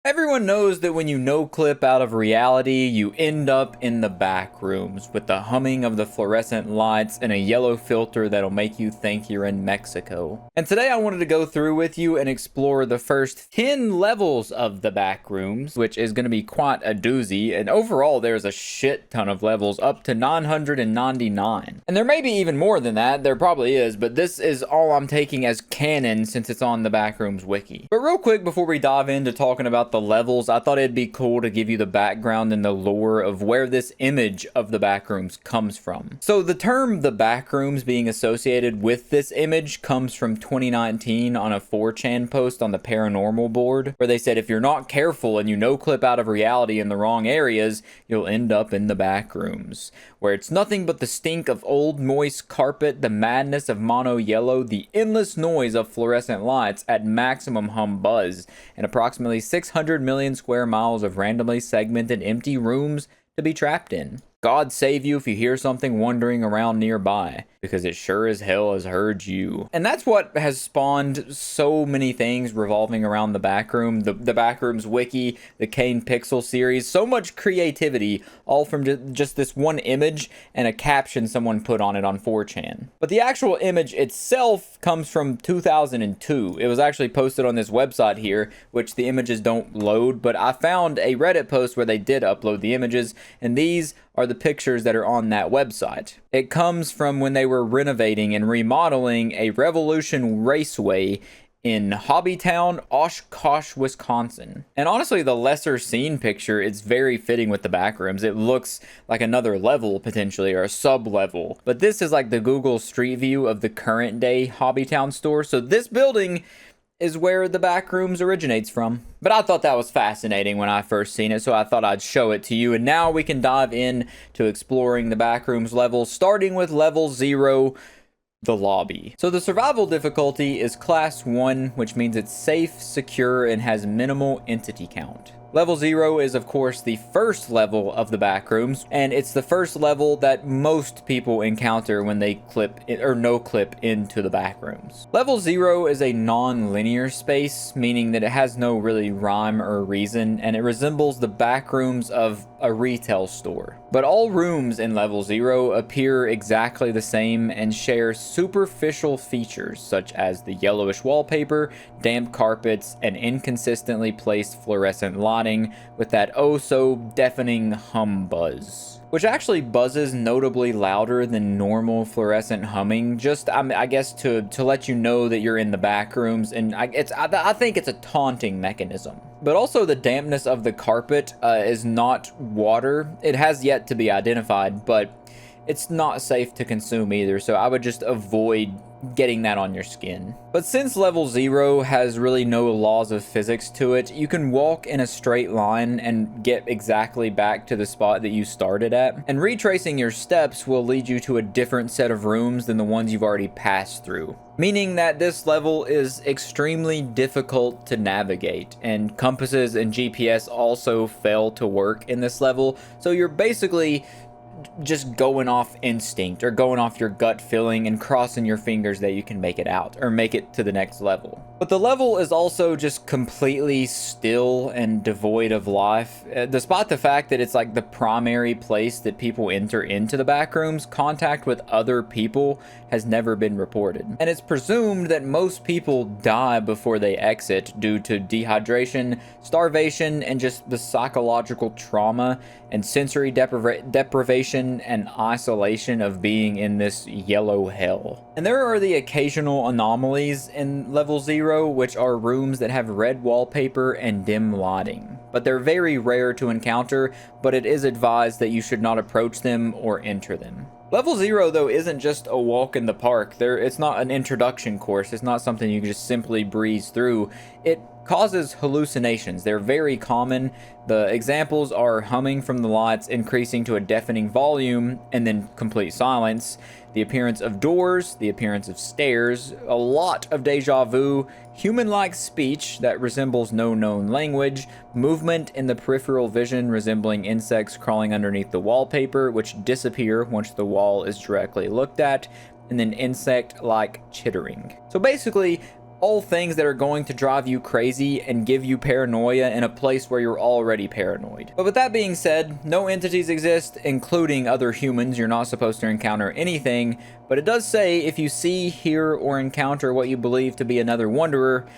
Everyone knows that when you no-clip out of reality, you end up in the back rooms with the humming of the fluorescent lights and a yellow filter that'll make you think you're in Mexico. And today I wanted to go through with you and explore the first 10 levels of the back rooms, which is going to be quite a doozy. And overall, there's a shit ton of levels, up to 999. And there may be even more than that, there probably is, but this is all I'm taking as canon since it's on the Backrooms wiki. But real quick, before we dive into talking about the levels, I thought it'd be cool to give you the background and the lore of where this image of the Backrooms comes from. So the term the Backrooms being associated with this image comes from 2019 on a 4chan post on the paranormal board, where they said if you're not careful and you no-clip out of reality in the wrong areas, you'll end up in the Backrooms, where it's nothing but the stink of old moist carpet, the madness of mono yellow, the endless noise of fluorescent lights at maximum hum buzz, and approximately 600 million square miles of randomly segmented empty rooms to be trapped in. God save you if you hear something wandering around nearby, because it sure as hell has heard you. And that's what has spawned so many things revolving around the Backroom, the Backrooms wiki, the Kane Pixel series, so much creativity, all from just this one image and a caption someone put on it on 4chan. But the actual image itself comes from 2002. It was actually posted on this website here, which the images don't load, but I found a Reddit post where they did upload the images, and these are the pictures that are on that website. It comes from when they were renovating and remodeling a Revolution Raceway in Hobbytown, Oshkosh, Wisconsin. And honestly, the lesser seen picture is very fitting with the Backrooms. It looks like another level, potentially, or a sub-level. But this is like the Google Street View of the current day Hobbytown store. So this building is where the Backrooms originates from. But I thought that was fascinating when I first seen it, so I thought I'd show it to you. And now we can dive in to exploring the Backrooms levels, starting with level 0, the lobby. So the survival difficulty is class 1, which means it's safe, secure, and has minimal entity count. Level 0 is, of course, the first level of the Backrooms, and it's the first level that most people encounter when they no-clip into the Backrooms. Level 0 is a non-linear space, meaning that it has no really rhyme or reason, and it resembles the Backrooms of a retail store. But all rooms in Level 0 appear exactly the same and share superficial features such as the yellowish wallpaper, damp carpets, and inconsistently placed fluorescent lighting with that oh so deafening hum buzz, which actually buzzes notably louder than normal fluorescent humming, just I guess to let you know that you're in the Backrooms, and I think it's a taunting mechanism. But also the dampness of the carpet is not water. It has yet to be identified, but it's not safe to consume either, so I would just avoid getting that on your skin. But since level 0 has really no laws of physics to it, you can walk in a straight line and get exactly back to the spot that you started at. And retracing your steps will lead you to a different set of rooms than the ones you've already passed through. Meaning that this level is extremely difficult to navigate, and compasses and GPS also fail to work in this level, so you're basically just going off instinct or going off your gut feeling and crossing your fingers that you can make it out or make it to the next level. But the level is also just completely still and devoid of life. Despite the fact that it's like the primary place that people enter into the Backrooms, contact with other people has never been reported. And it's presumed that most people die before they exit due to dehydration, starvation, and just the psychological trauma and sensory deprivation and isolation of being in this yellow hell. And there are the occasional anomalies in level 0, which are rooms that have red wallpaper and dim lighting. But they're very rare to encounter, but it is advised that you should not approach them or enter them. Level 0, though, isn't just a walk in the park. It's not an introduction course. It's not something you can just simply breeze through. It causes hallucinations. They're very common. The examples are humming from the lights, increasing to a deafening volume, and then complete silence. The appearance of doors, the appearance of stairs, a lot of deja vu, human-like speech that resembles no known language, movement in the peripheral vision resembling insects crawling underneath the wallpaper, which disappear once the wall is directly looked at, and then insect-like chittering. So basically, All things that are going to drive you crazy and give you paranoia in a place where you're already paranoid. But with that being said, no entities exist, including other humans. You're not supposed to encounter anything, but it does say if you see, hear, or encounter what you believe to be another wanderer,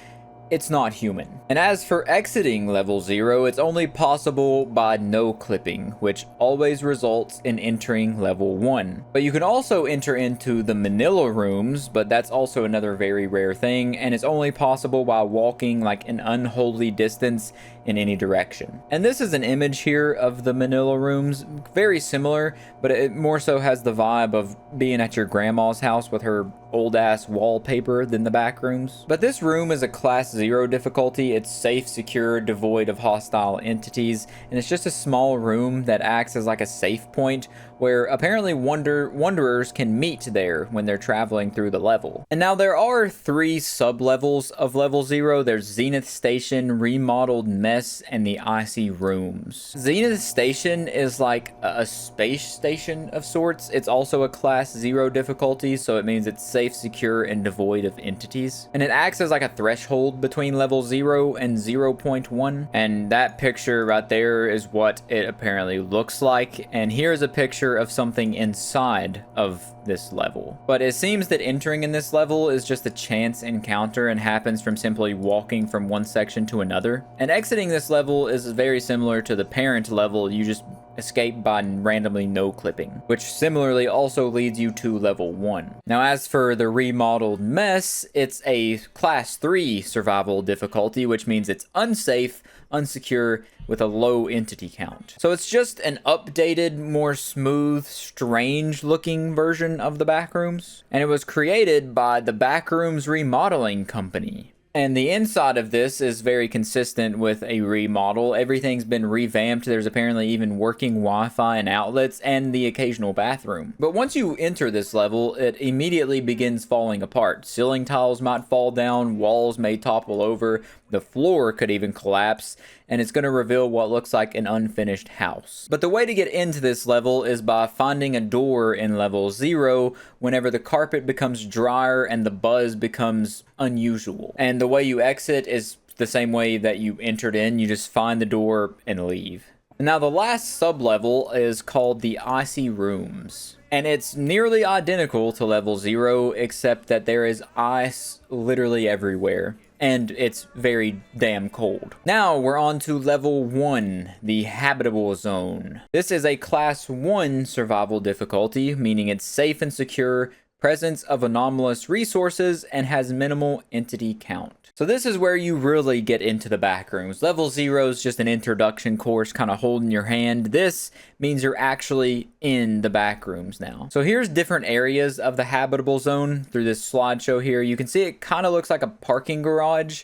it's not human. And as for exiting level 0, it's only possible by no clipping, which always results in entering level 1. But you can also enter into the Manila rooms, but that's also another very rare thing, and it's only possible by walking like an unholy distance in any direction. And this is an image here of the Manila rooms, very similar, but it more so has the vibe of being at your grandma's house with her old ass wallpaper than the back rooms. But this room is a class 0 difficulty. It's safe, secure, devoid of hostile entities, and it's just a small room that acts as like a safe point where apparently wanderers can meet there when they're traveling through the level. And now there are 3 sub-levels of level 0. There's Zenith Station, Remodeled Mess, and the Icy Rooms. Zenith Station is like a space station of sorts. It's also a class 0 difficulty, so it means it's safe, secure, and devoid of entities. And it acts as like a threshold between level 0 and 0.1. And that picture right there is what it apparently looks like. And here's a picture of something inside of this level. But it seems that entering in this level is just a chance encounter and happens from simply walking from one section to another. And exiting this level is very similar to the parent level. You just escape by randomly no clipping, which similarly also leads you to level 1. Now as for the Remodeled Mess, it's a class 3 survival difficulty, which means it's unsafe, unsecure, with a low entity count. So it's just an updated, more smooth, strange looking version of the Backrooms, and it was created by the Backrooms Remodeling Company. And the inside of this is very consistent with a remodel. Everything's been revamped. There's apparently even working Wi-Fi and outlets and the occasional bathroom. But once you enter this level, it immediately begins falling apart. Ceiling tiles might fall down, walls may topple over, the floor could even collapse, and it's going to reveal what looks like an unfinished house. But the way to get into this level is by finding a door in level 0 whenever the carpet becomes drier and the buzz becomes unusual. And the way you exit is the same way that you entered in. You just find the door and leave. Now the last sub-level is called the Icy Rooms. And it's nearly identical to level 0, except that there is ice literally everywhere. And it's very damn cold. Now we're on to level 1, the Habitable Zone. This is a class 1 survival difficulty, meaning it's safe and secure, presence of anomalous resources, and has minimal entity count. So this is where you really get into the Backrooms. Level 0 is just an introduction course, kind of holding your hand. This means you're actually in the Backrooms now. So here's different areas of the Habitable Zone through this slideshow here. You can see it kind of looks like a parking garage.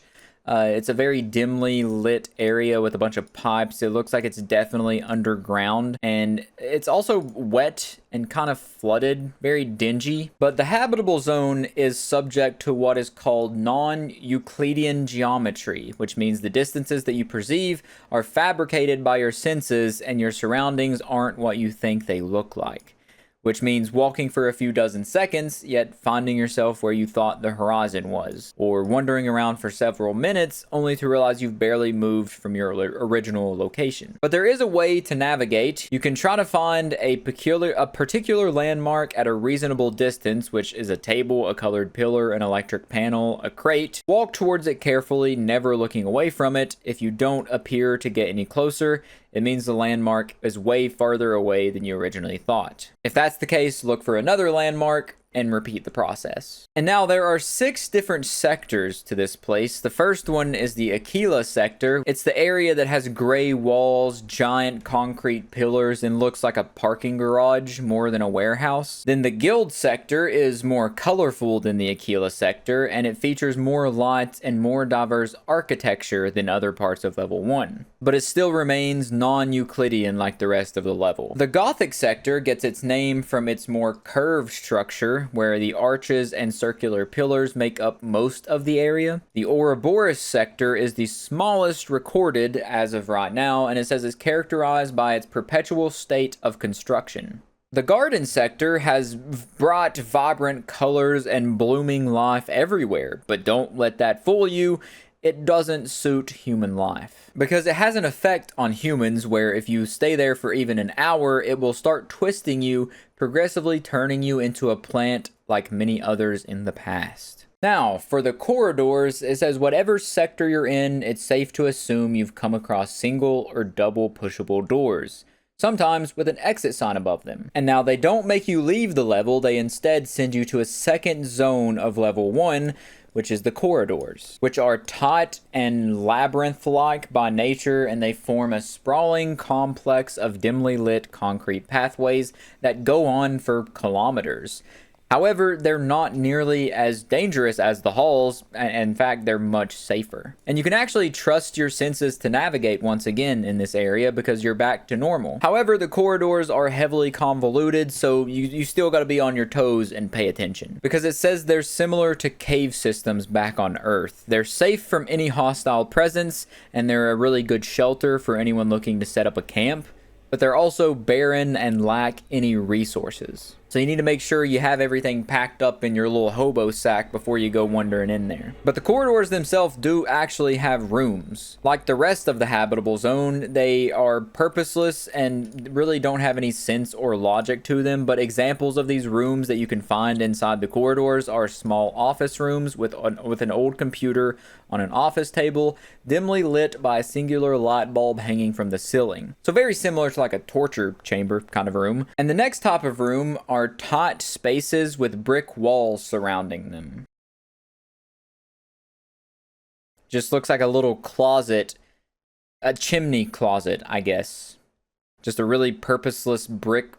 It's a very dimly lit area with a bunch of pipes. It looks like it's definitely underground, and it's also wet and kind of flooded, very dingy. But the habitable zone is subject to what is called non-Euclidean geometry, which means the distances that you perceive are fabricated by your senses and your surroundings aren't what you think they look like. Which means walking for a few dozen seconds, yet finding yourself where you thought the horizon was, or wandering around for several minutes, only to realize you've barely moved from your original location. But there is a way to navigate. You can try to find a particular landmark at a reasonable distance, which is a table, a colored pillar, an electric panel, a crate. Walk towards it carefully, never looking away from it. If you don't appear to get any closer, it means the landmark is way farther away than you originally thought. If that's the case, look for another landmark and repeat the process. And now there are 6 different sectors to this place. The first one is the Aquila sector. It's the area that has gray walls, giant concrete pillars, and looks like a parking garage more than a warehouse. Then the Guild sector is more colorful than the Aquila sector, and it features more lights and more diverse architecture than other parts of level 1. But it still remains non-Euclidean like the rest of the level. The Gothic sector gets its name from its more curved structure, where the arches and circular pillars make up most of the area. The Ouroboros sector is the smallest recorded as of right now, and it says it's characterized by its perpetual state of construction. The garden sector has brought vibrant colors and blooming life everywhere, but don't let that fool you. It doesn't suit human life. Because it has an effect on humans where if you stay there for even an hour, it will start twisting you, progressively turning you into a plant like many others in the past. Now, for the corridors, it says whatever sector you're in, it's safe to assume you've come across single or double pushable doors, sometimes with an exit sign above them. And now they don't make you leave the level, they instead send you to a second zone of level 1, which is the corridors, which are taut and labyrinth-like by nature, and they form a sprawling complex of dimly lit concrete pathways that go on for kilometers. However, they're not nearly as dangerous as the halls, and in fact, they're much safer. And you can actually trust your senses to navigate once again in this area because you're back to normal. However, the corridors are heavily convoluted, so you still gotta be on your toes and pay attention. Because it says they're similar to cave systems back on Earth. They're safe from any hostile presence, and they're a really good shelter for anyone looking to set up a camp. But they're also barren and lack any resources. So you need to make sure you have everything packed up in your little hobo sack before you go wandering in there. But the corridors themselves do actually have rooms. Like the rest of the habitable zone, they are purposeless and really don't have any sense or logic to them, but examples of these rooms that you can find inside the corridors are small office rooms with an old computer on an office table, dimly lit by a singular light bulb hanging from the ceiling. So very similar to like a torture chamber kind of room. And the next type of room are tight spaces with brick walls surrounding them. Just looks like a little closet, a chimney closet, I guess. Just a really purposeless brick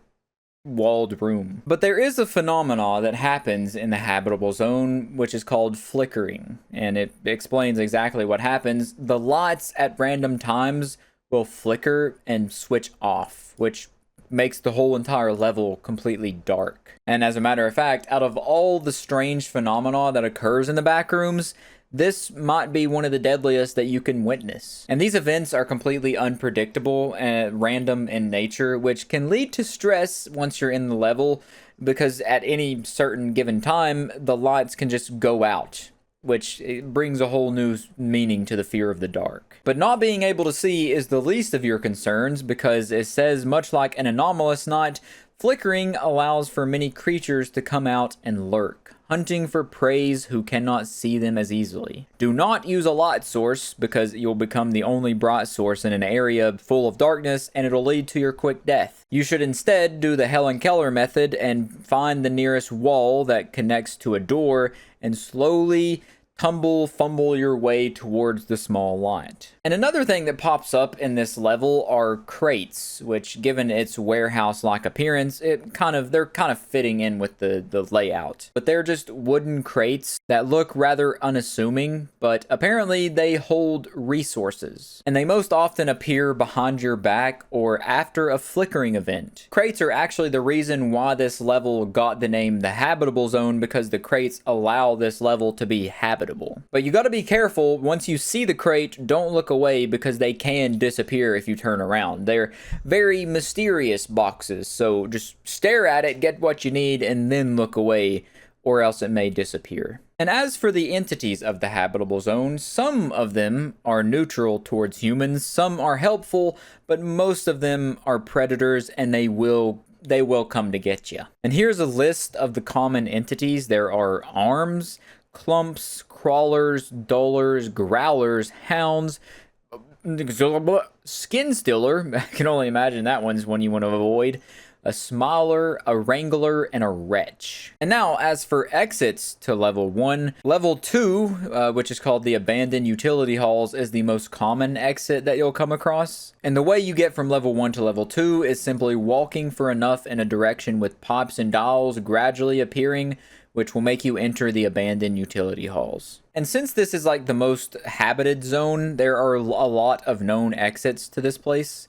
walled room. But there is a phenomena that happens in the habitable zone, which is called flickering, and it explains exactly what happens. The lights at random times will flicker and switch off, which makes the whole entire level completely dark. And as a matter of fact, out of all the strange phenomena that occurs in the Backrooms, this might be one of the deadliest that you can witness. And these events are completely unpredictable and random in nature, which can lead to stress once you're in the level, because at any certain given time, the lights can just go out, which brings a whole new meaning to the fear of the dark. But not being able to see is the least of your concerns, because it says, much like an anomalous night, flickering allows for many creatures to come out and lurk, hunting for prey who cannot see them as easily. Do not use a light source, because you'll become the only bright source in an area full of darkness, and it'll lead to your quick death. You should instead do the Helen Keller method and find the nearest wall that connects to a door and slowly fumble your way towards the small light. And another thing that pops up in this level are crates, which, given its warehouse-like appearance, they're kind of fitting in with the layout. But they're just wooden crates that look rather unassuming, but apparently they hold resources. And they most often appear behind your back or after a flickering event. Crates are actually the reason why this level got the name the Habitable Zone, because the crates allow this level to be habitable. But you gotta be careful. Once you see the crate, don't look away, because they can disappear if you turn around. They're very mysterious boxes, so just stare at it, get what you need, and then look away, or else it may disappear. And as for the entities of the habitable zone, some of them are neutral towards humans, some are helpful, but most of them are predators, and they will come to get you. And here's a list of the common entities. There are arms, clumps, crawlers, dullers, growlers, hounds, skin stealer, I can only imagine that one's one you want to avoid, a smiler, a wrangler, and a wretch. And now, as for exits to level 1, level 2, which is called the abandoned utility halls, is the most common exit that you'll come across. And the way you get from level 1 to level 2 is simply walking for enough in a direction with pipes and dials gradually appearing, which will make you enter the abandoned utility halls. And since this is like the most habited zone, there are a lot of known exits to this place.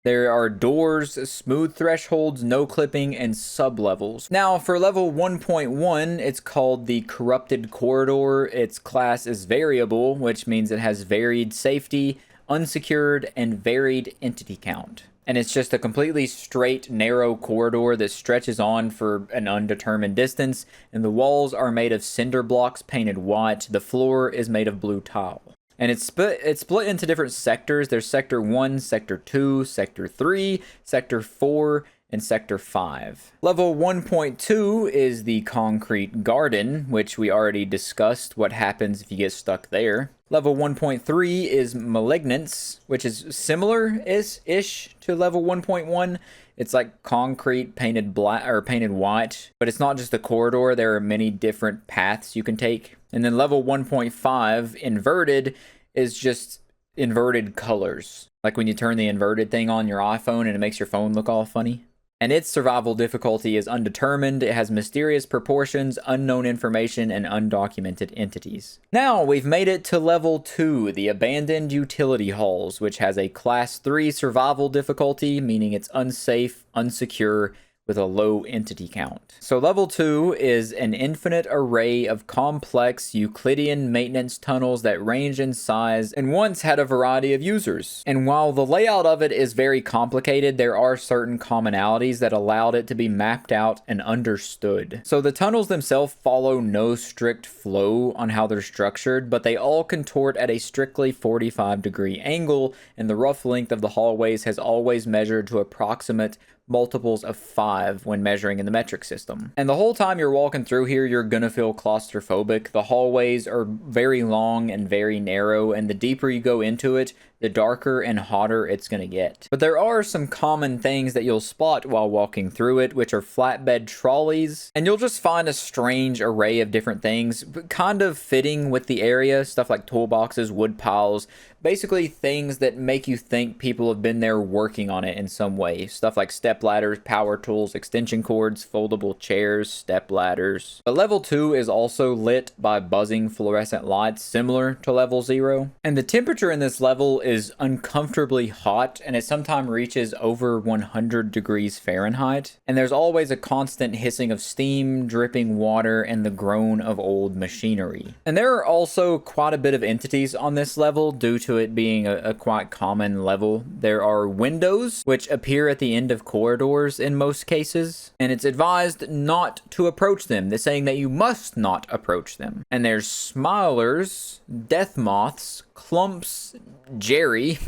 There are doors, smooth thresholds, no clipping, and sublevels. Now, for level 1.1, it's called the Corrupted Corridor. Its class is variable, which means it has varied safety, unsecured, and varied entity count. and it's just a completely straight, narrow corridor that stretches on for an undetermined distance, and the walls are made of cinder blocks painted white. The floor is made of blue tile. And it's split into different sectors. There's Sector 1, Sector 2, Sector 3, Sector 4, and Sector 5. Level 1.2 is the Concrete Garden, which we already discussed what happens if you get stuck there. Level 1.3 is Malignance, which is similar-ish to level 1.1. It's like concrete painted black or painted white, but it's not just a corridor. There are many different paths you can take. And then level 1.5, Inverted, is just inverted colors. Like when you turn the inverted thing on your iPhone and it makes your phone look all funny. And its survival difficulty is undetermined. It has mysterious proportions, unknown information, and undocumented entities. Now, we've made it to level 2, the Abandoned Utility Halls, which has a Class 3 survival difficulty, meaning it's unsafe, unsecure, with a low entity count. So level 2 is an infinite array of complex Euclidean maintenance tunnels that range in size and once had a variety of users. And while the layout of it is very complicated, there are certain commonalities that allowed it to be mapped out and understood. So the tunnels themselves follow no strict flow on how they're structured, but they all contort at a strictly 45-degree angle, and the rough length of the hallways has always measured to approximate multiples of 5 when measuring in the metric system. And the whole time you're walking through here, you're gonna feel claustrophobic. The hallways are very long and very narrow, and the deeper you go into it, the darker and hotter it's gonna get. But there are some common things that you'll spot while walking through it, which are flatbed trolleys, and you'll just find a strange array of different things, kind of fitting with the area, stuff like toolboxes, wood piles, basically things that make you think people have been there working on it in some way. Stuff like step ladders, power tools, extension cords, foldable chairs, step ladders. But level 2 is also lit by buzzing fluorescent lights similar to level 0. And the temperature in this level is uncomfortably hot, and it sometimes reaches over 100 degrees Fahrenheit. And there's always a constant hissing of steam, dripping water, and the groan of old machinery. And there are also quite a bit of entities on this level due to it being a quite common level. There are windows, which appear at the end of corridors in most cases, and it's advised not to approach them. They're saying that you must not approach them. And there's smilers, death moths, clumps, Jerry,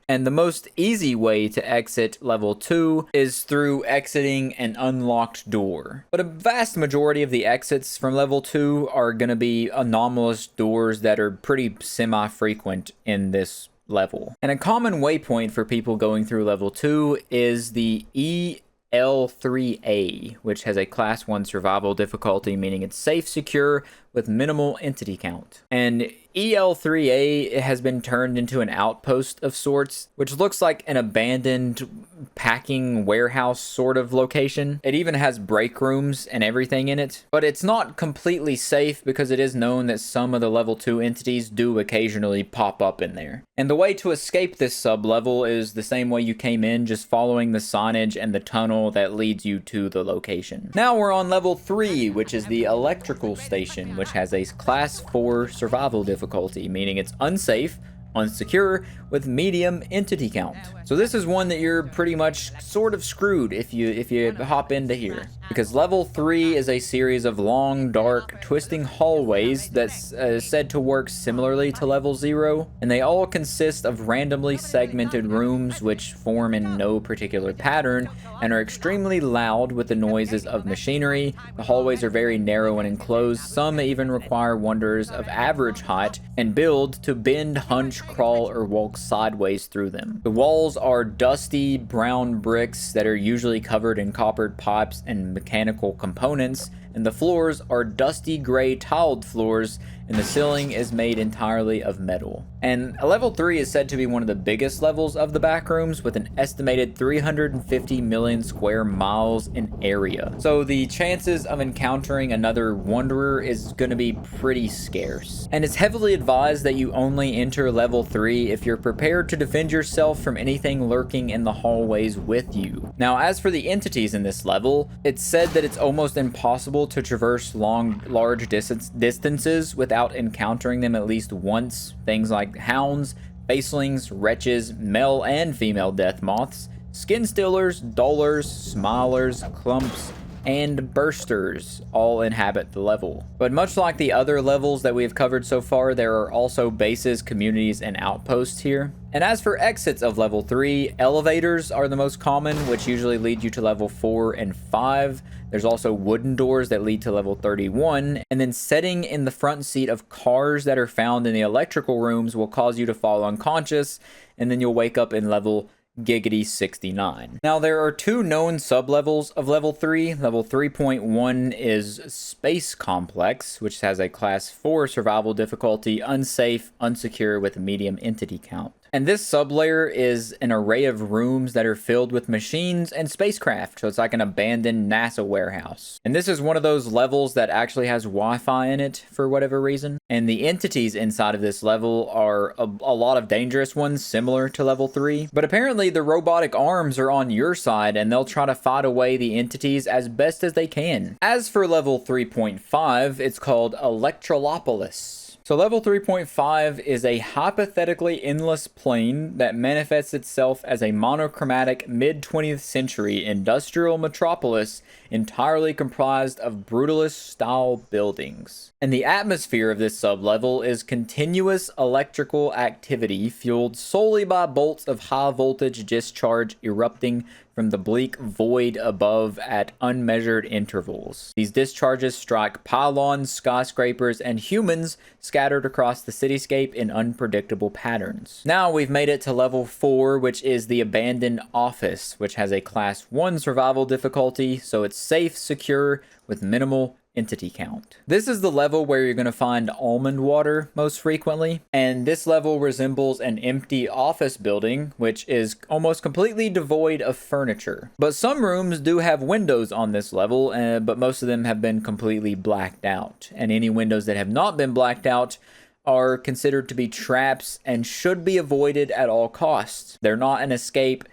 and the most easy way to exit level 2 is through exiting an unlocked door. But a vast majority of the exits from level 2 are going to be anomalous doors that are pretty semi-frequent in this level. And a common waypoint for people going through level 2 is the EL3A, which has a class 1 survival difficulty, meaning it's safe, secure, with minimal entity count. And EL3A has been turned into an outpost of sorts, which looks like an abandoned packing warehouse sort of location. It even has break rooms and everything in it, but it's not completely safe because it is known that some of the level 2 entities do occasionally pop up in there. And the way to escape this sub-level is the same way you came in, just following the signage and the tunnel that leads you to the location. Now we're on level 3, which is the electrical station, which has a class 4 survival difficulty, meaning it's unsafe, unsecure, with medium entity count. So this is one that you're pretty much sort of screwed if you hop into here. Because level 3 is a series of long, dark, twisting hallways that's said to work similarly to level 0, and they all consist of randomly segmented rooms which form in no particular pattern and are extremely loud with the noises of machinery. The hallways are very narrow and enclosed. Some even require wanderers of average height and build to bend, hunch, crawl, or walk sideways through them. The walls are dusty brown bricks that are usually covered in coppered pipes and mechanical components, and the floors are dusty gray tiled floors, and the ceiling is made entirely of metal. And level 3 is said to be one of the biggest levels of the Backrooms, with an estimated 350 million square miles in area. So the chances of encountering another wanderer is going to be pretty scarce. And it's heavily advised that you only enter level 3 if you're prepared to defend yourself from anything lurking in the hallways with you. Now, as for the entities in this level, it's said that it's almost impossible to traverse large distances without encountering them at least once. Things like hounds, facelings, wretches, male and female death moths, skin stealers, dullers, smilers, clumps, and bursters all inhabit the level. But much like the other levels that we have covered so far, there are also bases, communities, and outposts here. And as for exits of level 3, elevators are the most common, which usually lead you to level 4 and 5. There's also wooden doors that lead to level 31, and then sitting in the front seat of cars that are found in the electrical rooms will cause you to fall unconscious, and then you'll wake up in level Giggity 69. Now there are two known sublevels of level 3. Level 3.1 is Space Complex, which has a class 4 survival difficulty, unsafe, unsecure with a medium entity count. And this sublayer is an array of rooms that are filled with machines and spacecraft, so it's like an abandoned NASA warehouse. And this is one of those levels that actually has Wi-Fi in it for whatever reason. And the entities inside of this level are a lot of dangerous ones, similar to level 3. But apparently the robotic arms are on your side, and they'll try to fight away the entities as best as they can. As for level 3.5, it's called Electrolopolis. So level 3.5 is a hypothetically endless plane that manifests itself as a monochromatic mid-20th century industrial metropolis entirely comprised of brutalist-style buildings. And the atmosphere of this sublevel is continuous electrical activity fueled solely by bolts of high-voltage discharge erupting from the bleak void above at unmeasured intervals. These discharges strike pylons, skyscrapers, and humans scattered across the cityscape in unpredictable patterns. Now we've made it to level 4, which is the Abandoned Office, which has a class 1 survival difficulty, so it's safe, secure, with minimal entity count. This is the level where you're going to find almond water most frequently, and this level resembles an empty office building, which is almost completely devoid of furniture. But some rooms do have windows on this level, but most of them have been completely blacked out, and any windows that have not been blacked out are considered to be traps and should be avoided at all costs. They're not an escape.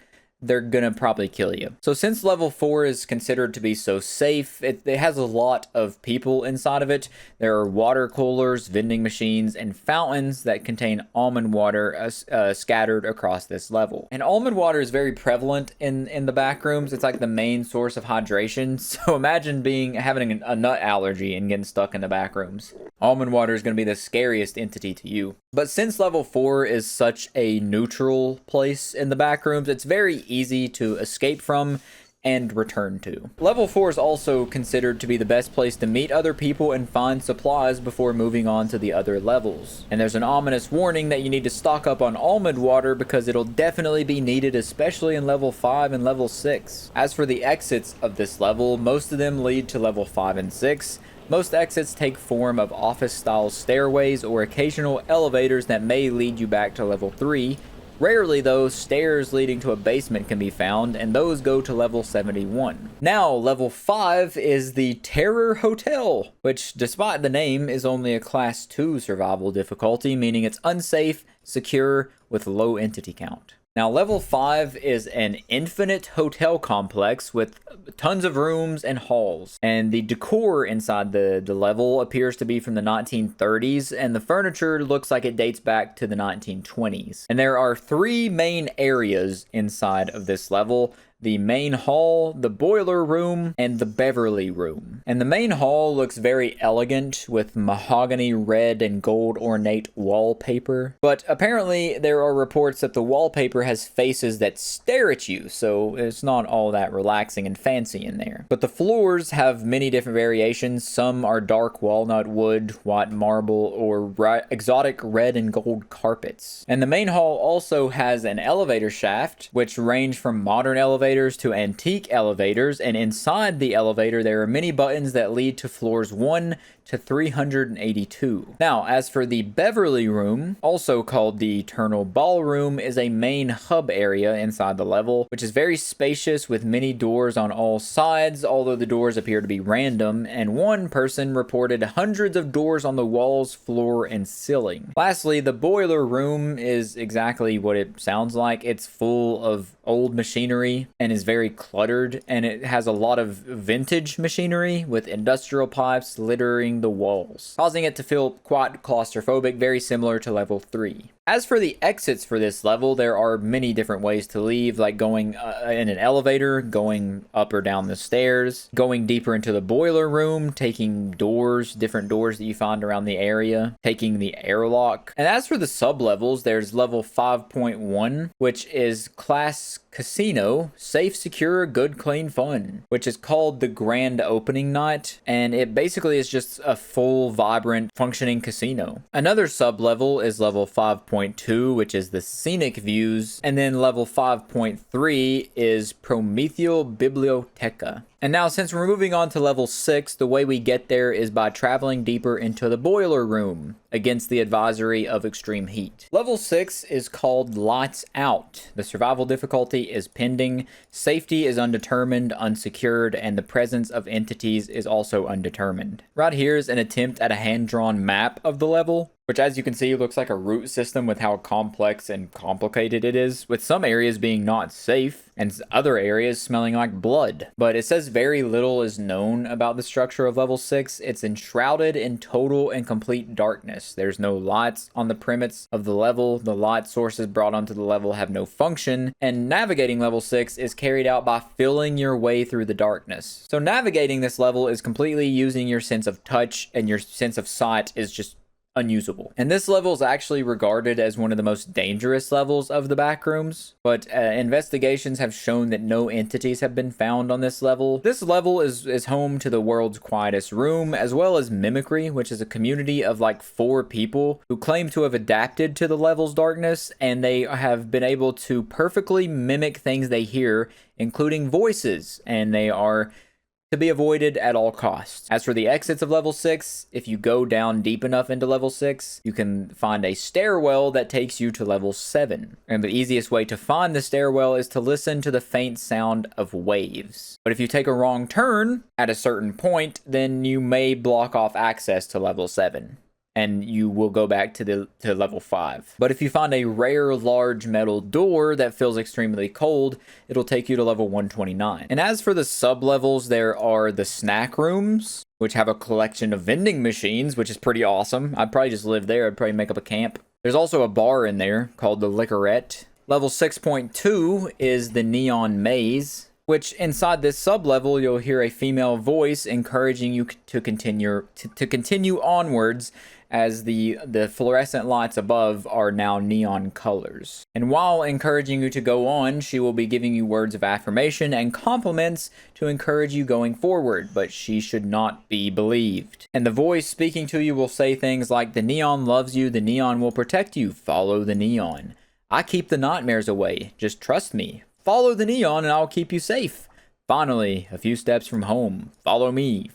They're gonna probably kill you. So since level 4 is considered to be so safe, it has a lot of people inside of it. There are water coolers, vending machines, and fountains that contain almond water scattered across this level. And almond water is very prevalent in the back rooms. It's like the main source of hydration. So imagine having a nut allergy and getting stuck in the back rooms. Almond water is going to be the scariest entity to you. But since level 4 is such a neutral place in the back rooms, it's very easy to escape from and return to. Level 4 is also considered to be the best place to meet other people and find supplies before moving on to the other levels. And there's an ominous warning that you need to stock up on almond water because it'll definitely be needed, especially in level 5 and level 6. As for the exits of this level, most of them lead to level 5 and 6. Most exits take form of office-style stairways or occasional elevators that may lead you back to level 3. Rarely, though, stairs leading to a basement can be found, and those go to level 71. Now, level 5 is the Terror Hotel, which, despite the name, is only a class 2 survival difficulty, meaning it's unsafe, secure, with low entity count. Now, level 5 is an infinite hotel complex with tons of rooms and halls. And the decor inside the level appears to be from the 1930s, and the furniture looks like it dates back to the 1920s. And there are 3 main areas inside of this level: the main hall, the boiler room, and the Beverly room. And the main hall looks very elegant with mahogany red and gold ornate wallpaper. But apparently there are reports that the wallpaper has faces that stare at you, so it's not all that relaxing and fancy in there. But the floors have many different variations. Some are dark walnut wood, white marble, or exotic red and gold carpets. And the main hall also has an elevator shaft, which range from modern elevators to antique elevators, and inside the elevator there are many buttons that lead to floors 1 to 382. Now, as for the Beverly room, also called the Eternal Ballroom, is a main hub area inside the level, which is very spacious with many doors on all sides, although the doors appear to be random, and one person reported hundreds of doors on the walls, floor, and ceiling. Lastly, the Boiler room is exactly what it sounds like. It's full of old machinery and is very cluttered, and it has a lot of vintage machinery with industrial pipes littering the walls, causing it to feel quite claustrophobic, very similar to level 3. As for the exits for this level, there are many different ways to leave, like going in an elevator, going up or down the stairs, going deeper into the boiler room, taking doors, different doors that you find around the area, taking the airlock. And as for the sub-levels, there's level 5.1, which is Class Casino, Safe, Secure, Good, Clean, Fun, which is called the Grand Opening Night, and it basically is just a full, vibrant, functioning casino. Another sub-level is level 5.2, which is the Scenic Views, and then level 5.3 is Prometheo Biblioteca. And now, since we're moving on to level 6, the way we get there is by traveling deeper into the boiler room against the advisory of extreme heat. Level 6 is called Lights Out. The survival difficulty is pending, safety is undetermined, unsecured, and the presence of entities is also undetermined. Right here is an attempt at a hand-drawn map of the level, which, as you can see, looks like a root system with how complex and complicated it is, with some areas being not safe and other areas smelling like blood. But it says very little is known about the structure of level 6. It's enshrouded in total and complete darkness. There's no lights on the premise of the level. The light sources brought onto the level have no function, and navigating level 6 is carried out by feeling your way through the darkness. So navigating this level is completely using your sense of touch, and your sense of sight is just unusable. And this level is actually regarded as one of the most dangerous levels of the Backrooms, but investigations have shown that no entities have been found on this level. This level is home to the world's quietest room, as well as Mimicry, which is a community of like 4 people who claim to have adapted to the level's darkness, and they have been able to perfectly mimic things they hear, including voices, and they are to be avoided at all costs. As for the exits of level 6, if you go down deep enough into level 6, you can find a stairwell that takes you to level 7. And the easiest way to find the stairwell is to listen to the faint sound of waves. But if you take a wrong turn at a certain point, then you may block off access to level 7. And you will go back to level 5. But if you find a rare large metal door that feels extremely cold, it'll take you to level 129. And as for the sub-levels, there are the snack rooms, which have a collection of vending machines, which is pretty awesome. I'd probably just live there. I'd probably make up a camp. There's also a bar in there called the Liquorette. Level 6.2 is the Neon Maze, which inside this sub-level, you'll hear a female voice encouraging you to continue onwards, as the fluorescent lights above are now neon colors. And while encouraging you to go on, she will be giving you words of affirmation and compliments to encourage you going forward, but she should not be believed. And the voice speaking to you will say things like, "The neon loves you, the neon will protect you, follow the neon. I keep the nightmares away, just trust me. Follow the neon and I'll keep you safe. Finally, a few steps from home. Follow me,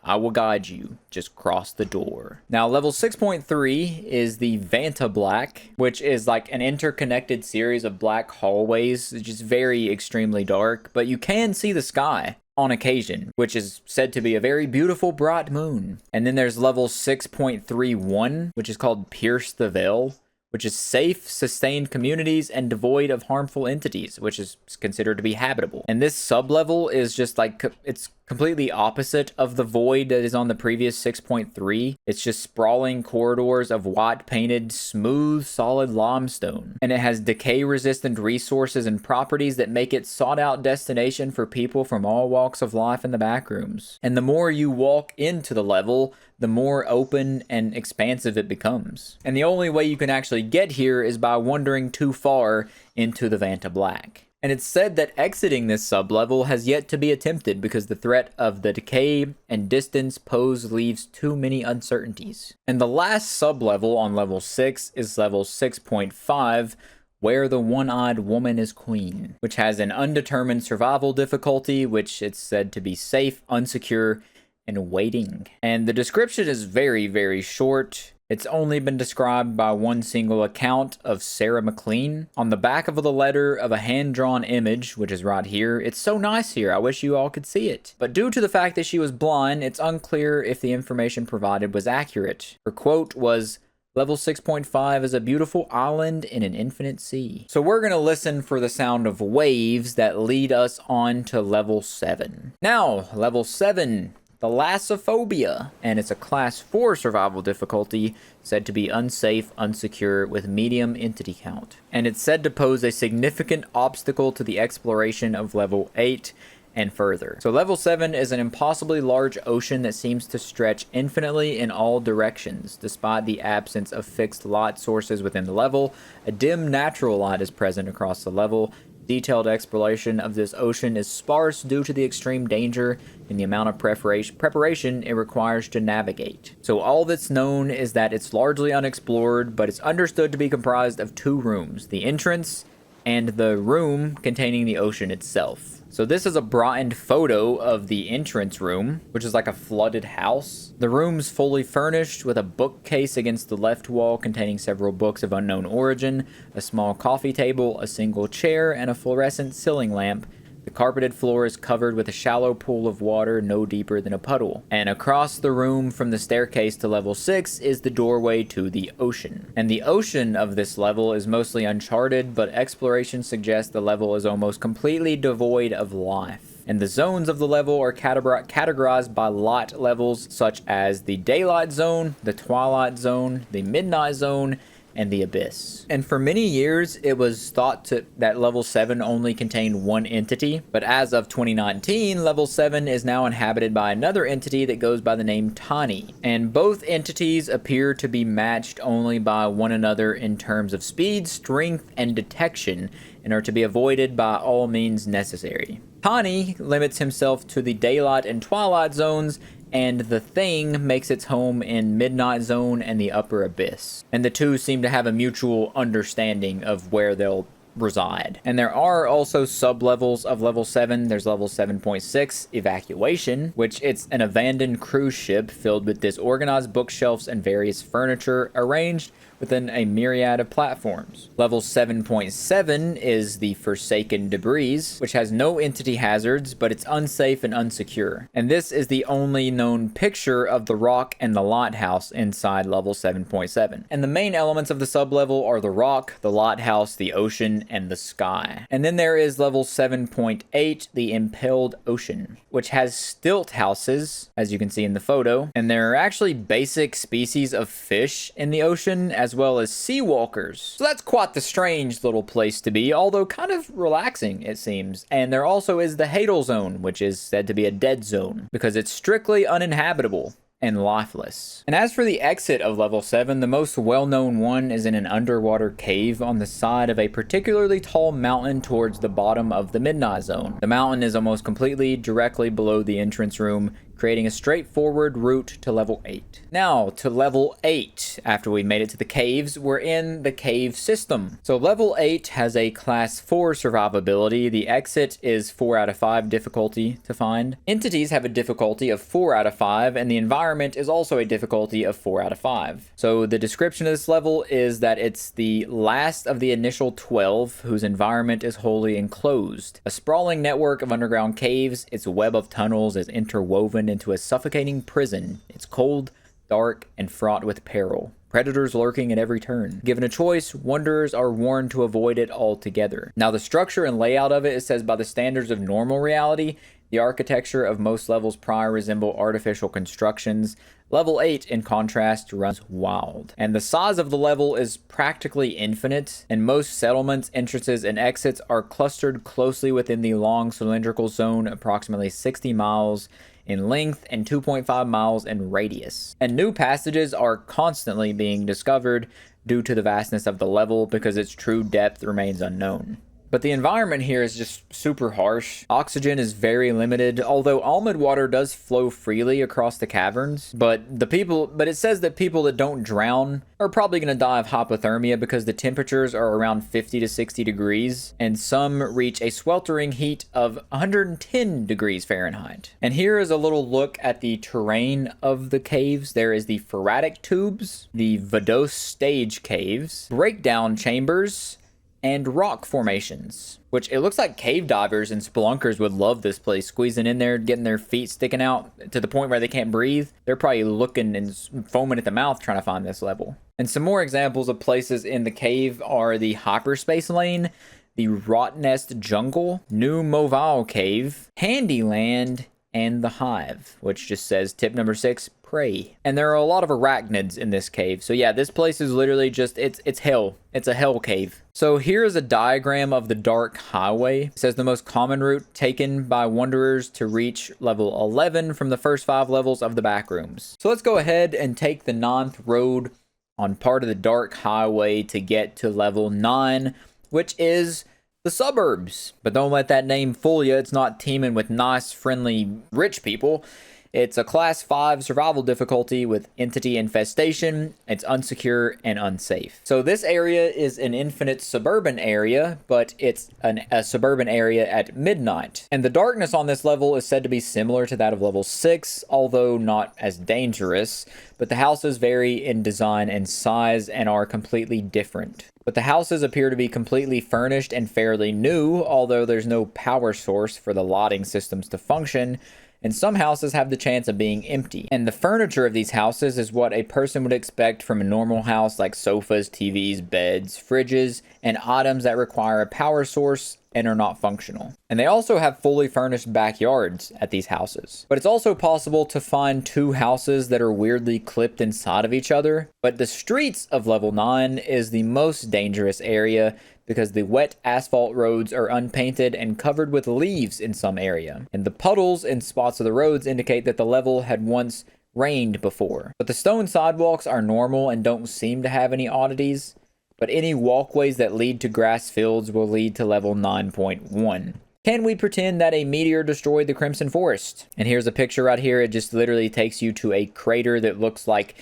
I will guide you. Just cross the door." Now, level 6.3 is the Vanta Black, which is like an interconnected series of black hallways, which is very extremely dark, but you can see the sky on occasion, which is said to be a very beautiful bright moon. And then there's level 6.31, which is called Pierce the Veil, which is safe, sustained communities and devoid of harmful entities, which is considered to be habitable. And this sub-level is just like, it's completely opposite of the void that is on the previous 6.3. It's just sprawling corridors of white painted, smooth, solid limestone. And it has decay-resistant resources and properties that make it sought-out destination for people from all walks of life in the Backrooms. And the more you walk into the level, the more open and expansive it becomes. And the only way you can actually get here is by wandering too far into the Vanta Black. And it's said that exiting this sub-level has yet to be attempted because the threat of the decay and distance posed leaves too many uncertainties. And the last sub-level on level 6 is level 6.5, Where the One-Eyed Woman is Queen, which has an undetermined survival difficulty, which it's said to be safe, unsecure, and waiting. And the description is very, very short. It's only been described by one single account of Sarah McLean. On the back of the letter of a hand-drawn image, which is right here. It's so nice here, I wish you all could see it. But due to the fact that she was blind, it's unclear if the information provided was accurate. Her quote was, "Level 6.5 is a beautiful island in an infinite sea." So we're going to listen for the sound of waves that lead us on to level 7. Now, level 7. Thalassophobia, and it's a class 4 survival difficulty, said to be unsafe, unsecure, with medium entity count. And it's said to pose a significant obstacle to the exploration of level 8 and further. So level 7 is an impossibly large ocean that seems to stretch infinitely in all directions. Despite the absence of fixed light sources within the level, a dim natural light is present across the level. Detailed exploration of this ocean is sparse due to the extreme danger and the amount of preparation it requires to navigate. So all that's known is that it's largely unexplored, but it's understood to be comprised of 2 rooms, the entrance and the room containing the ocean itself. So this is a brought-in photo of the entrance room, which is like a flooded house. The room's fully furnished with a bookcase against the left wall containing several books of unknown origin, a small coffee table, a single chair, and a fluorescent ceiling lamp. The carpeted floor is covered with a shallow pool of water no deeper than a puddle. And across the room from the staircase to level 6 is the doorway to the ocean. And the ocean of this level is mostly uncharted, but exploration suggests the level is almost completely devoid of life. And the zones of the level are categorized by light levels such as the daylight zone, the twilight zone, the midnight zone, and the abyss. And for many years, it was thought that level 7 only contained one entity, but as of 2019, level 7 is now inhabited by another entity that goes by the name Tani. And both entities appear to be matched only by one another in terms of speed, strength, and detection, and are to be avoided by all means necessary. Tani limits himself to the daylight and twilight zones, and the Thing makes its home in Midnight Zone and the Upper Abyss. And the two seem to have a mutual understanding of where they'll reside. And there are also sub-levels of level 7. There's level 7.6, Evacuation, which it's an abandoned cruise ship filled with disorganized bookshelves and various furniture arranged within a myriad of platforms. Level 7.7 is the Forsaken Debris, which has no entity hazards, but it's unsafe and unsecure. And this is the only known picture of the rock and the lighthouse inside level 7.7. And the main elements of the sublevel are the rock, the lighthouse, the ocean, and the sky. And then there is level 7.8, the Impelled Ocean, which has stilt houses, as you can see in the photo. And there are actually basic species of fish in the ocean, as well as sea walkers. So that's quite the strange little place to be, although kind of relaxing, it seems. And there also is the Hadal Zone, which is said to be a dead zone, because it's strictly uninhabitable and lifeless. And as for the exit of level 7, the most well-known one is in an underwater cave on the side of a particularly tall mountain towards the bottom of the Midnight Zone. The mountain is almost completely directly below the entrance room, creating a straightforward route to level 8. Now, to level 8. After we made it to the caves, we're in the cave system. So level 8 has a class 4 survivability. The exit is 4 out of 5 difficulty to find. Entities have a difficulty of 4 out of 5, and the environment is also a difficulty of 4 out of 5. So the description of this level is that it's the last of the initial 12 whose environment is wholly enclosed. A sprawling network of underground caves, its web of tunnels is interwoven into a suffocating prison. It's cold, dark, and fraught with peril. Predators lurking at every turn. Given a choice, wanderers are warned to avoid it altogether. Now, the structure and layout of it says by the standards of normal reality, the architecture of most levels prior resemble artificial constructions. Level 8, in contrast, runs wild. And the size of the level is practically infinite, and most settlements, entrances, and exits are clustered closely within the long cylindrical zone, approximately 60 miles in length and 2.5 miles in radius. And new passages are constantly being discovered due to the vastness of the level, because its true depth remains unknown. But the environment here is just super harsh. Oxygen is very limited, although almond water does flow freely across the caverns. But it says that people that don't drown are probably going to die of hypothermia because the temperatures are around 50 to 60 degrees, and some reach a sweltering heat of 110 degrees Fahrenheit. And here is a little look at the terrain of the caves. There is the Ferratic Tubes, the Vados Stage Caves, Breakdown Chambers, and rock formations, which it looks like cave divers and spelunkers would love this place, squeezing in there, getting their feet sticking out to the point where they can't breathe. They're probably looking and foaming at the mouth trying to find this level. And some more examples of places in the cave are the Hyperspace Lane, the Rot Nest Jungle, New Movile Cave, Handyland, and the hive, which just says tip number 6, pray. And there are a lot of arachnids in this cave. So yeah, this place is literally just, it's hell. It's a hell cave. So here is a diagram of the dark highway. It says the most common route taken by wanderers to reach level 11 from the first 5 levels of the Backrooms. So let's go ahead and take the 9th road on part of the dark highway to get to level 9, which is the suburbs. But don't let that name fool you. It's not teeming with nice, friendly, rich people. It's a class 5 survival difficulty with entity infestation. It's unsecure and unsafe. So this area is an infinite suburban area, but it's a suburban area at midnight. And the darkness on this level is said to be similar to that of level 6, although not as dangerous. But the houses vary in design and size and are completely different. But the houses appear to be completely furnished and fairly new, although there's no power source for the lighting systems to function. And some houses have the chance of being empty. And the furniture of these houses is what a person would expect from a normal house, like sofas, TVs, beds, fridges, and items that require a power source and are not functional. And they also have fully furnished backyards at these houses. But it's also possible to find 2 houses that are weirdly clipped inside of each other. But the streets of level 9 is the most dangerous area, because the wet asphalt roads are unpainted and covered with leaves in some area. And the puddles in spots of the roads indicate that the level had once rained before. But the stone sidewalks are normal and don't seem to have any oddities. But any walkways that lead to grass fields will lead to level 9.1. Can we pretend that a meteor destroyed the Crimson Forest? And here's a picture right here. It just literally takes you to a crater that looks like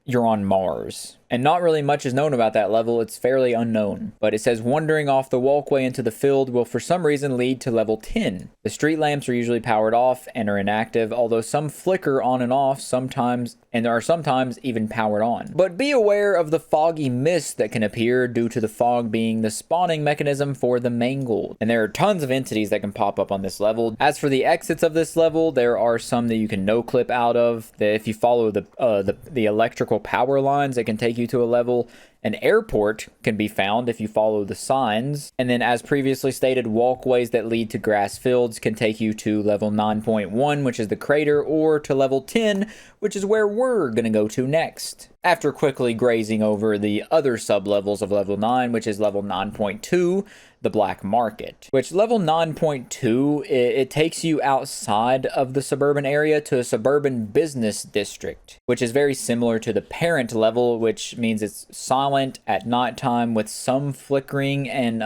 you're on Mars. And not really much is known about that level. It's fairly unknown. But it says wandering off the walkway into the field will for some reason lead to level 10. The street lamps are usually powered off and are inactive, although some flicker on and off sometimes, and are sometimes even powered on. But be aware of the foggy mist that can appear due to the fog being the spawning mechanism for the mangled. And there are tons of entities that can pop up on this level. As for the exits of this level, there are some that you can no-clip out of. That if you follow the electrical power lines, it can take you to a level. An airport can be found if you follow the signs. And then, as previously stated, walkways that lead to grass fields can take you to level 9.1, which is the crater, or to level 10, which is where we're going to go to next. After quickly grazing over the other sub-levels of level 9, which is level 9.2, the black market. Which level 9.2, it takes you outside of the suburban area to a suburban business district, which is very similar to the parent level, which means it's silent at nighttime with some flickering and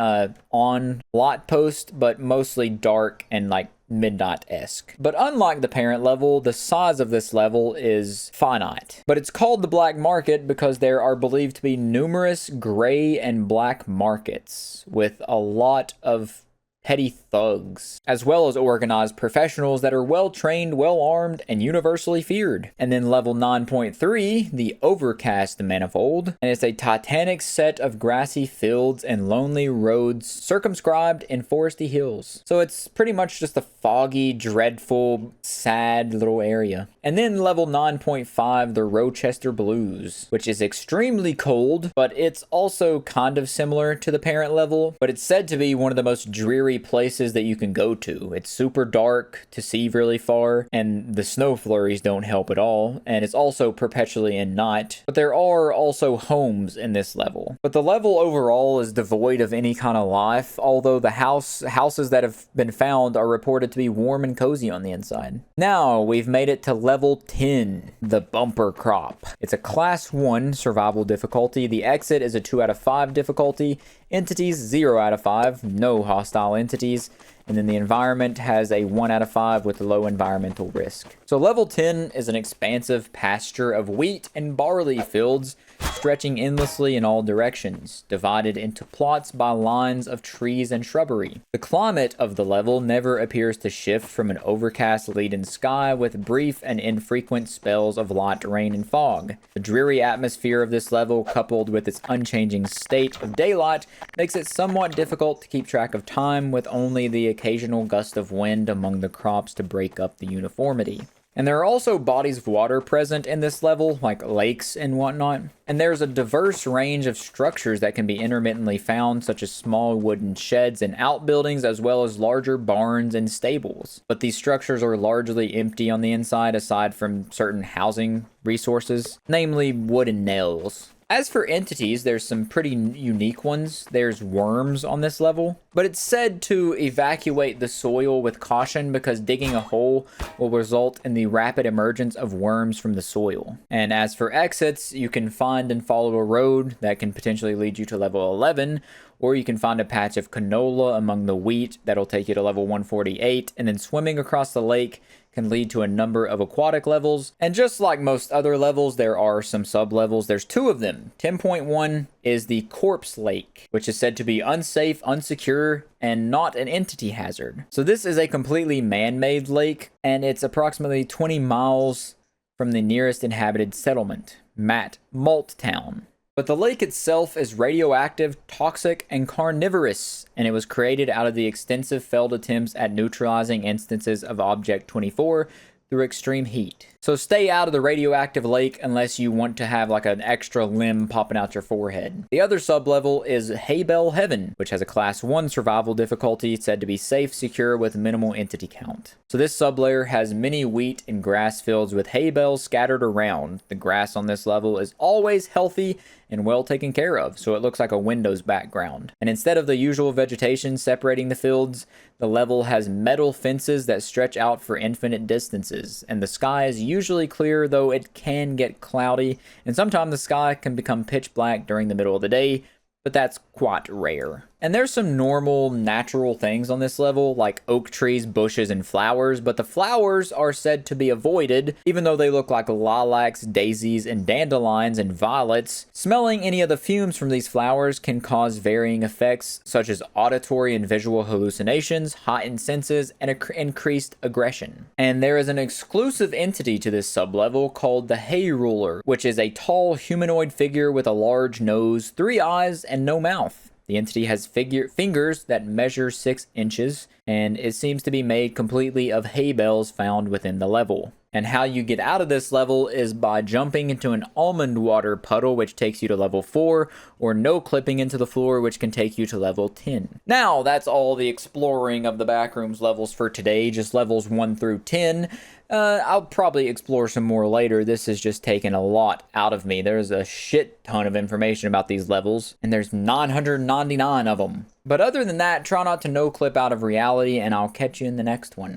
on lot post, but mostly dark and like midnight-esque. But unlike the parent level, the size of this level is finite. But it's called the black market because there are believed to be numerous gray and black markets with a lot of petty thugs, as well as organized professionals that are well-trained, well-armed, and universally feared. And then level 9.3, the Overcast Manifold, and it's a titanic set of grassy fields and lonely roads circumscribed in foresty hills. So it's pretty much just a foggy, dreadful, sad little area. And then level 9.5, the Rochester Blues, which is extremely cold, but it's also kind of similar to the parent level, but it's said to be one of the most dreary places that you can go to. It's super dark to see really far, and the snow flurries don't help at all, and it's also perpetually in night. But there are also homes in this level. But the level overall is devoid of any kind of life, although the houses that have been found are reported to be warm and cozy on the inside. Now we've made it to level 10, the Bumper Crop. It's a class 1 survival difficulty. The exit is a 2 out of 5 difficulty. Entities 0 out of 5, no hostile entities. And then the environment has a 1 out of 5 with low environmental risk. So level 10 is an expansive pasture of wheat and barley fields stretching endlessly in all directions, divided into plots by lines of trees and shrubbery. The climate of the level never appears to shift from an overcast leaden sky with brief and infrequent spells of light rain and fog. The dreary atmosphere of this level, coupled with its unchanging state of daylight, makes it somewhat difficult to keep track of time, with only the occasional gust of wind among the crops to break up the uniformity. And there are also bodies of water present in this level, like lakes and whatnot. And there's a diverse range of structures that can be intermittently found, such as small wooden sheds and outbuildings, as well as larger barns and stables. But these structures are largely empty on the inside, aside from certain housing resources, namely wood and nails. As for entities, there's some pretty unique ones. There's worms on this level, but it's said to evacuate the soil with caution because digging a hole will result in the rapid emergence of worms from the soil. And as for exits, you can find and follow a road that can potentially lead you to level 11, or you can find a patch of canola among the wheat that'll take you to level 148, and then swimming across the lake can lead to a number of aquatic levels. And just like most other levels, there are some sub-levels. There's 2 of them. 10.1 is the Corpse Lake, which is said to be unsafe, unsecure, and not an entity hazard. So this is a completely man-made lake, and it's approximately 20 miles from the nearest inhabited settlement, Malttown. But the lake itself is radioactive, toxic, and carnivorous, and it was created out of the extensive failed attempts at neutralizing instances of Object 24 through extreme heat. So stay out of the radioactive lake unless you want to have like an extra limb popping out your forehead. The other sub-level is Haybell Heaven, which has a class 1 survival difficulty, said to be safe, secure, with minimal entity count. So this sub-layer has many wheat and grass fields with hay bales scattered around. The grass on this level is always healthy and well taken care of, so it looks like a Windows background. And instead of the usual vegetation separating the fields, the level has metal fences that stretch out for infinite distances, and the sky is usually clear, though it can get cloudy, and sometimes the sky can become pitch black during the middle of the day, but that's quite rare. And there's some normal natural things on this level, like oak trees, bushes, and flowers, but the flowers are said to be avoided, even though they look like lilacs, daisies, and dandelions, and violets. Smelling any of the fumes from these flowers can cause varying effects, such as auditory and visual hallucinations, heightened senses, and increased aggression. And there is an exclusive entity to this sublevel called the Hay Ruler, which is a tall humanoid figure with a large nose, 3 eyes, and no mouth. The entity has fingers that measure 6 inches, and it seems to be made completely of hay bales found within the level. And how you get out of this level is by jumping into an almond water puddle, which takes you to level 4, or no clipping into the floor, which can take you to level 10. Now, that's all the exploring of the Backrooms levels for today, just levels 1 through 10. I'll probably explore some more later. This has just taken a lot out of me. There's a shit ton of information about these levels, and there's 999 of them. But other than that, try not to no clip out of reality, and I'll catch you in the next one.